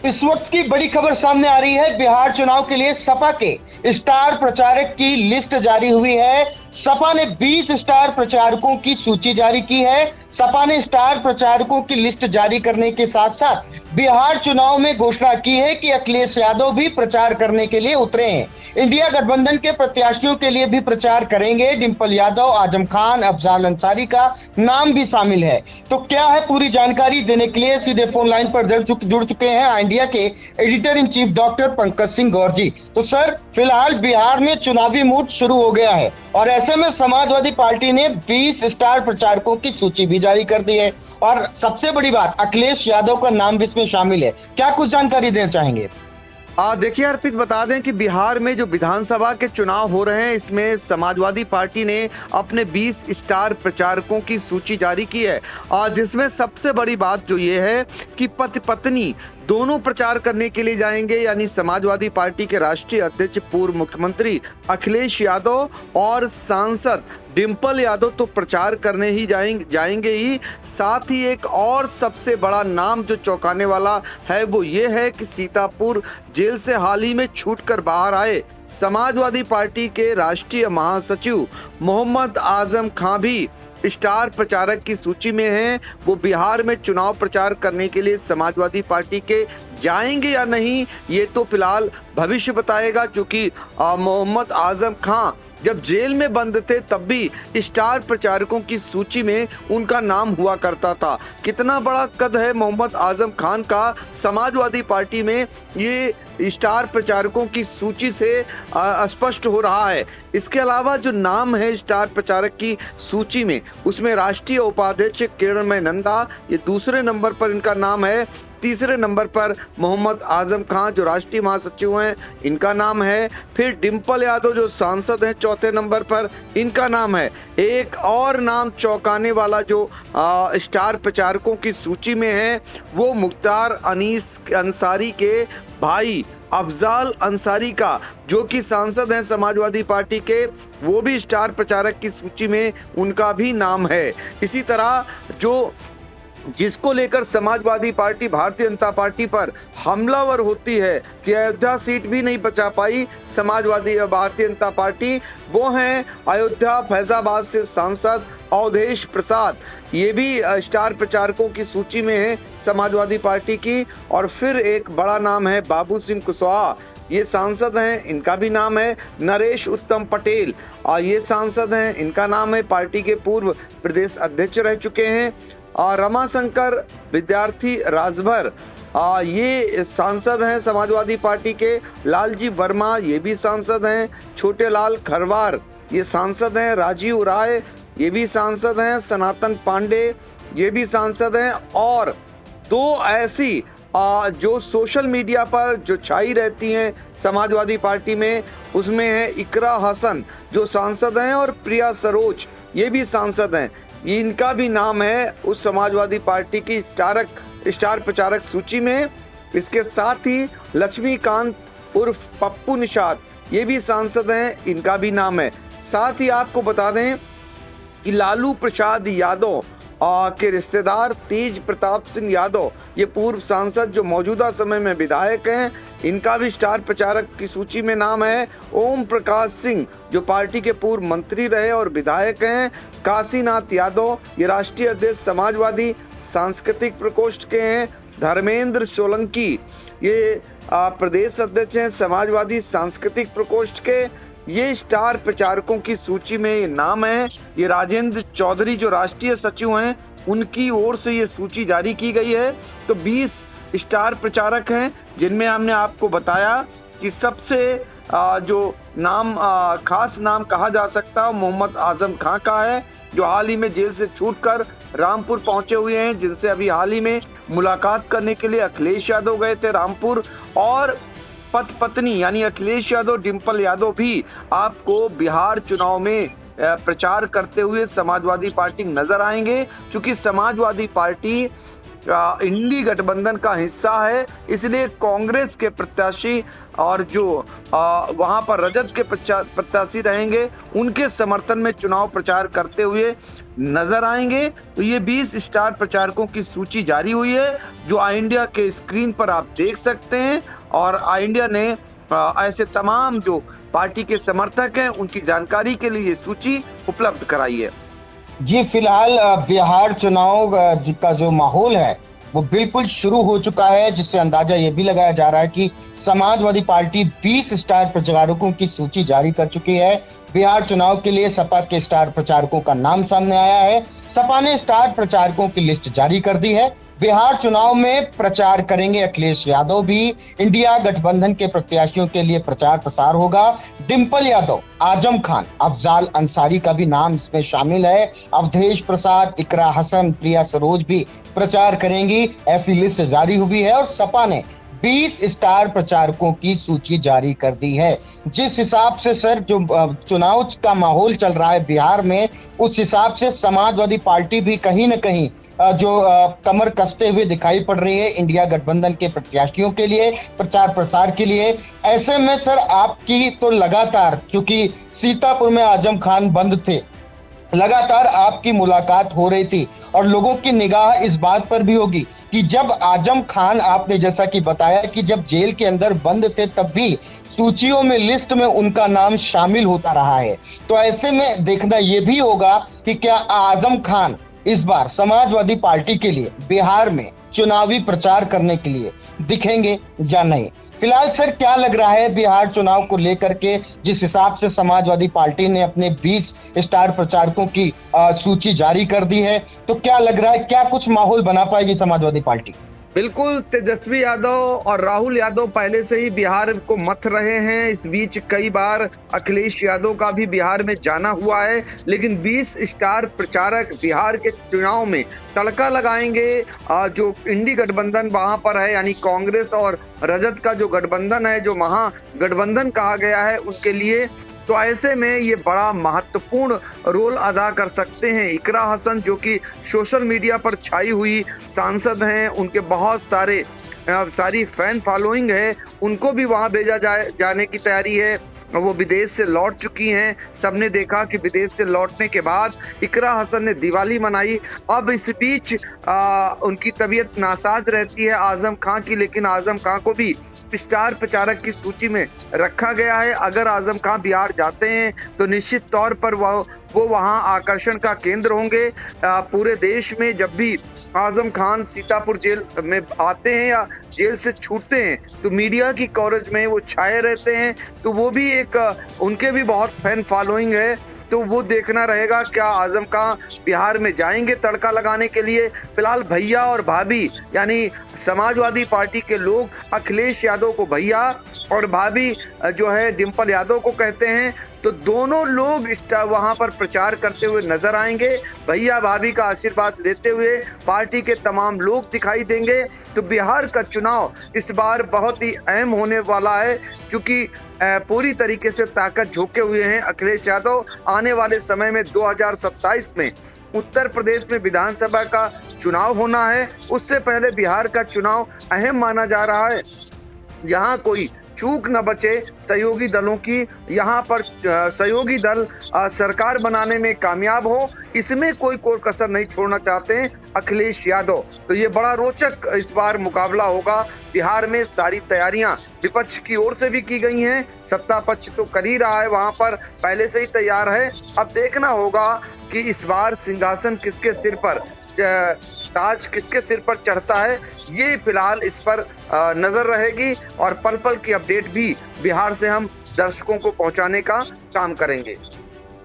इस वक्त की बड़ी खबर सामने आ रही है। बिहार चुनाव के लिए सपा के स्टार प्रचारक की लिस्ट जारी हुई है। सपा ने 20 स्टार प्रचारकों की सूची जारी की है। सपा ने स्टार प्रचारकों की लिस्ट जारी करने के साथ साथ बिहार चुनाव में घोषणा की है कि अखिलेश यादव भी प्रचार करने के लिए उतरे हैं। इंडिया गठबंधन के प्रत्याशियों के लिए भी प्रचार करेंगे। डिंपल यादव, आजम खान, अफजाल अंसारी का नाम भी शामिल है। तो क्या है पूरी जानकारी देने के लिए सीधे फोन लाइन पर जुड़ चुके हैं इंडिया के editor in chief doctor Pankaj Singh Gaur ji. तो सर, फिलहाल बिहार में चुनावी मूड शुरू हो गया है और ऐसे में समाजवादी पार्टी ने 20 स्टार प्रचारकों की सूची भी जारी कर दी है और सबसे बड़ी बात, अखिलेश यादव का नाम भी इसमें शामिल है। क्या कुछ जानकारी देना चाहेंगे? देखिए अर्पित, बता दें कि बिहार में जो विधानसभा के चुनाव हो रहे हैं, इसमें समाजवादी पार्टी ने अपने 20 स्टार प्रचारकों की सूची जारी की है। जिसमें सबसे बड़ी बात जो ये है कि पति पत्नी दोनों प्रचार करने के लिए जाएंगे। यानी समाजवादी पार्टी के राष्ट्रीय अध्यक्ष पूर्व मुख्यमंत्री अखिलेश यादव और सांसद डिंपल यादव तो प्रचार करने ही जाएंगे ही। साथ ही एक और सबसे बड़ा नाम जो चौंकाने वाला है वो ये है कि सीतापुर जेल से हाल ही में छूटकर बाहर आए समाजवादी पार्टी के राष्ट्रीय महासचिव मोहम्मद आजम खां भी स्टार प्रचारक की सूची में हैं। वो बिहार में चुनाव प्रचार करने के लिए समाजवादी पार्टी के जाएंगे या नहीं, ये तो फिलहाल भविष्य बताएगा। क्योंकि मोहम्मद आजम खां जब जेल में बंद थे तब भी स्टार प्रचारकों की सूची में उनका नाम हुआ करता था। कितना बड़ा कद है मोहम्मद आजम खान का समाजवादी पार्टी में, ये स्टार प्रचारकों की सूची से स्पष्ट हो रहा है। इसके अलावा जो नाम है स्टार प्रचारक की सूची में, उसमें राष्ट्रीय उपाध्यक्ष किरणमय नंदा, ये दूसरे नंबर पर इनका नाम है। तीसरे नंबर पर मोहम्मद आजम खान जो राष्ट्रीय महासचिव हैं, इनका नाम है। फिर डिंपल यादव जो सांसद हैं चौथे नंबर पर, इनका नाम है। एक और नाम चौंकाने वाला जो स्टार प्रचारकों की सूची में है वो मुख्तार अनीस अंसारी के भाई अफजाल अंसारी का, जो कि सांसद हैं समाजवादी पार्टी के, वो भी स्टार प्रचारक की सूची में उनका भी नाम है। इसी तरह जिसको लेकर समाजवादी पार्टी भारतीय जनता पार्टी पर हमलावर होती है कि अयोध्या सीट भी नहीं बचा पाई समाजवादी भारतीय जनता पार्टी, वो हैं अयोध्या फैजाबाद से सांसद अवधेश प्रसाद। ये भी स्टार प्रचारकों की सूची में है समाजवादी पार्टी की। और फिर एक बड़ा नाम है बाबू सिंह कुशवाहा, ये सांसद हैं, इनका भी नाम है। नरेश उत्तम पटेल, ये सांसद हैं, इनका नाम है, पार्टी के पूर्व प्रदेश अध्यक्ष रह चुके हैं। रमाशंकर विद्यार्थी राजभर, ये सांसद हैं समाजवादी पार्टी के। लालजी वर्मा, ये भी सांसद हैं। छोटे लाल खरवार, ये सांसद हैं। राजीव राय, ये भी सांसद हैं। सनातन पांडे, ये भी सांसद हैं। और दो ऐसी जो सोशल मीडिया पर जो छाई रहती हैं समाजवादी पार्टी में, उसमें है इकरा हसन जो सांसद हैं और प्रिया सरोज, ये भी सांसद हैं। इनका भी नाम है उस समाजवादी पार्टी की स्टार प्रचारक सूची में। इसके साथ ही लक्ष्मीकांत उर्फ पप्पू निषाद, ये भी सांसद हैं, इनका भी नाम है। साथ ही आपको बता दें कि लालू प्रसाद यादव के रिश्तेदार तेज प्रताप सिंह यादव, ये पूर्व सांसद जो मौजूदा समय में विधायक हैं, इनका भी स्टार प्रचारक की सूची में नाम है। ओम प्रकाश सिंह जो पार्टी के पूर्व मंत्री रहे और विधायक हैं। काशीनाथ यादव, ये राष्ट्रीय अध्यक्ष समाजवादी सांस्कृतिक प्रकोष्ठ के हैं। धर्मेंद्र सोलंकी, ये प्रदेश अध्यक्ष हैं समाजवादी सांस्कृतिक प्रकोष्ठ के। ये स्टार प्रचारकों की सूची में ये नाम है। ये राजेंद्र चौधरी जो राष्ट्रीय सचिव हैं, उनकी ओर से ये सूची जारी की गई है। तो 20 स्टार प्रचारक हैं, जिनमें हमने आपको बताया कि सबसे जो नाम खास नाम कहा जा सकता है मोहम्मद आजम खां का है, जो हाल ही में जेल से छूटकर रामपुर पहुंचे हुए हैं, जिनसे अभी हाल ही में मुलाकात करने के लिए अखिलेश यादव गए थे रामपुर। और पत्नी यानी अखिलेश यादव, डिंपल यादव भी आपको बिहार चुनाव में प्रचार करते हुए समाजवादी पार्टी नजर आएंगे। क्योंकि समाजवादी पार्टी इंडी गठबंधन का हिस्सा है, इसलिए कांग्रेस के प्रत्याशी और जो वहां पर रजत के प्रत्याशी रहेंगे उनके समर्थन में चुनाव प्रचार करते हुए नजर आएंगे। तो ये 20 स्टार प्रचारकों की सूची जारी हुई है जो आई इंडिया के स्क्रीन पर आप देख सकते हैं, और आई इंडिया ने ऐसे तमाम जो पार्टी के समर्थक हैं उनकी जानकारी के लिए ये सूची उपलब्ध कराई है। जी, फिलहाल बिहार चुनाव का जो माहौल है वो बिल्कुल शुरू हो चुका है, जिससे अंदाजा ये भी लगाया जा रहा है कि समाजवादी पार्टी 20 स्टार प्रचारकों की सूची जारी कर चुकी है। बिहार चुनाव के लिए सपा के स्टार प्रचारकों का नाम सामने आया है। सपा ने स्टार प्रचारकों की लिस्ट जारी कर दी है। बिहार चुनाव में प्रचार करेंगे अखिलेश यादव भी। इंडिया गठबंधन के प्रत्याशियों के लिए प्रचार प्रसार होगा। डिंपल यादव, आजम खान, अफजाल अंसारी का भी नाम इसमें शामिल है। अवधेश प्रसाद, इकरा हसन, प्रिया सरोज भी प्रचार करेंगी, ऐसी लिस्ट जारी हुई है। और सपा ने 20 स्टार प्रचारकों की सूची जारी कर दी है। जिस हिसाब से सर जो चुनाव का माहौल चल रहा है बिहार में, उस हिसाब से समाजवादी पार्टी भी कहीं न कहीं जो कमर कसते हुए दिखाई पड़ रही है इंडिया गठबंधन के प्रत्याशियों के लिए, प्रचार प्रसार के लिए। ऐसे में सर आपकी तो लगातार, क्योंकि सीतापुर में आजम खान बंद थे, लगातार आपकी मुलाकात हो रही थी और लोगों की निगाह इस बात पर भी होगी कि जब आजम खान, आपने जैसा कि बताया कि जब जेल के अंदर बंद थे तब भी सूचियों में, लिस्ट में उनका नाम शामिल होता रहा है। तो ऐसे में देखना यह भी होगा कि क्या आजम खान इस बार समाजवादी पार्टी के लिए बिहार में चुनावी प्रचार करने के लिए दिखेंगे या नहीं। फिलहाल सर क्या लग रहा है बिहार चुनाव को लेकर के, जिस हिसाब से समाजवादी पार्टी ने अपने 20 स्टार प्रचारकों की सूची जारी कर दी है, तो क्या लग रहा है, क्या कुछ माहौल बना पाएगी समाजवादी पार्टी? बिल्कुल, तेजस्वी यादव और राहुल यादव पहले से ही बिहार को मथ रहे हैं। इस बीच कई बार अखिलेश यादव का भी बिहार में जाना हुआ है, लेकिन 20 स्टार प्रचारक बिहार के चुनाव में तड़का लगाएंगे। जो इंडी गठबंधन वहां पर है, यानी कांग्रेस और रजत का जो गठबंधन है, जो महागठबंधन कहा गया है, उसके लिए तो ऐसे में ये बड़ा महत्वपूर्ण रोल अदा कर सकते हैं। इकरा हसन, जो कि सोशल मीडिया पर छाई हुई सांसद हैं, उनके बहुत सारी फैन फॉलोइंग है, उनको भी वहां भेजा जाने की तैयारी है। वो विदेश से लौट चुकी हैं। सबने देखा कि विदेश से लौटने के बाद इकरा हसन ने दिवाली मनाई। अब इस बीच उनकी तबीयत नासाज रहती है आजम खान की, लेकिन आजम खान को भी स्टार प्रचारक की सूची में रखा गया है। अगर आजम खान बिहार जाते हैं तो निश्चित तौर पर वो वहां आकर्षण का केंद्र होंगे। पूरे देश में जब भी आजम खान सीतापुर जेल में आते हैं या जेल से छूटते हैं तो मीडिया की कवरेज में वो छाए रहते हैं। तो वो भी उनके भी बहुत फैन फॉलोइंग है। तो वो देखना रहेगा क्या आजम खान बिहार में जाएंगे तड़का लगाने के लिए। फिलहाल भैया और भाभी, यानी समाजवादी पार्टी के लोग अखिलेश यादव को भैया और भाभी जो है डिंपल यादव को कहते हैं। तो दोनों लोग वहां पर प्रचार करते हुए नजर आएंगे। भैया भाभी का आशीर्वाद लेते हुए पार्टी के तमाम लोग दिखाई देंगे। तो बिहार का चुनाव इस बार बहुत ही अहम होने वाला है, क्योंकि पूरी तरीके से ताकत झोंके हुए हैं अखिलेश यादव। आने वाले समय में 2027 में उत्तर प्रदेश में विधानसभा का चुनाव होना है, उससे पहले बिहार का चुनाव अहम माना जा रहा है। यहाँ कोई चूक न बचे सहयोगी दलों की, यहाँ पर सहयोगी दल सरकार बनाने में कामयाब हो, इसमें कोई कसर नहीं छोड़ना चाहते हैं अखिलेश यादव। तो ये बड़ा रोचक इस बार मुकाबला होगा। बिहार में सारी तैयारियां विपक्ष की ओर से भी की गई हैं, सत्ता पक्ष तो कर ही रहा है, वहां पर पहले से ही तैयार है। अब देखना होगा कि इस बार सिंहासन किसके सिर पर, ताज किसके सिर पर चढ़ता है। ये फिलहाल इस पर नजर रहेगी और पल पल की अपडेट भी बिहार से हम दर्शकों को पहुंचाने का काम करेंगे।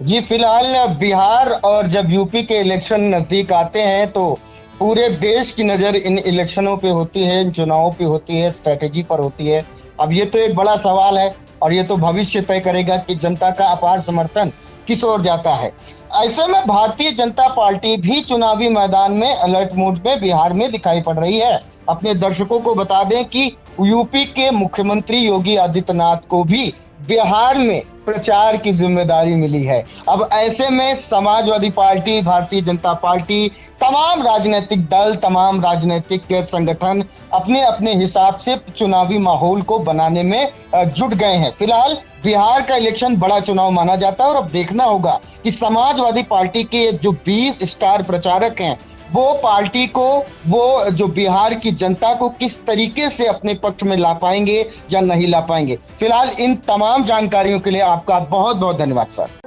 जी, फिलहाल बिहार और जब यूपी के इलेक्शन नजदीक आते हैं तो पूरे देश की नजर इन इलेक्शनों पे होती है, इन चुनावों पे होती है, स्ट्रेटेजी पर होती है। अब ये तो एक बड़ा सवाल है और ये तो भविष्य तय करेगा कि जनता का अपार समर्थन किस ओर जाता है। ऐसे में भारतीय जनता पार्टी भी चुनावी मैदान में अलर्ट मोड में बिहार में दिखाई पड़ रही है। अपने दर्शकों को बता दें कि यूपी के मुख्यमंत्री योगी आदित्यनाथ को भी बिहार में प्रचार की जिम्मेदारी मिली है। अब ऐसे में समाजवादी पार्टी, भारतीय जनता पार्टी, तमाम राजनीतिक दल, तमाम राजनीतिक संगठन अपने अपने हिसाब से चुनावी माहौल को बनाने में जुट गए हैं। फिलहाल बिहार का इलेक्शन बड़ा चुनाव माना जाता है और अब देखना होगा कि समाजवादी पार्टी के जो 20 स्टार प्रचारक हैं वो पार्टी को, वो जो बिहार की जनता को किस तरीके से अपने पक्ष में ला पाएंगे या नहीं ला पाएंगे। फिलहाल इन तमाम जानकारियों के लिए आपका बहुत बहुत धन्यवाद सर।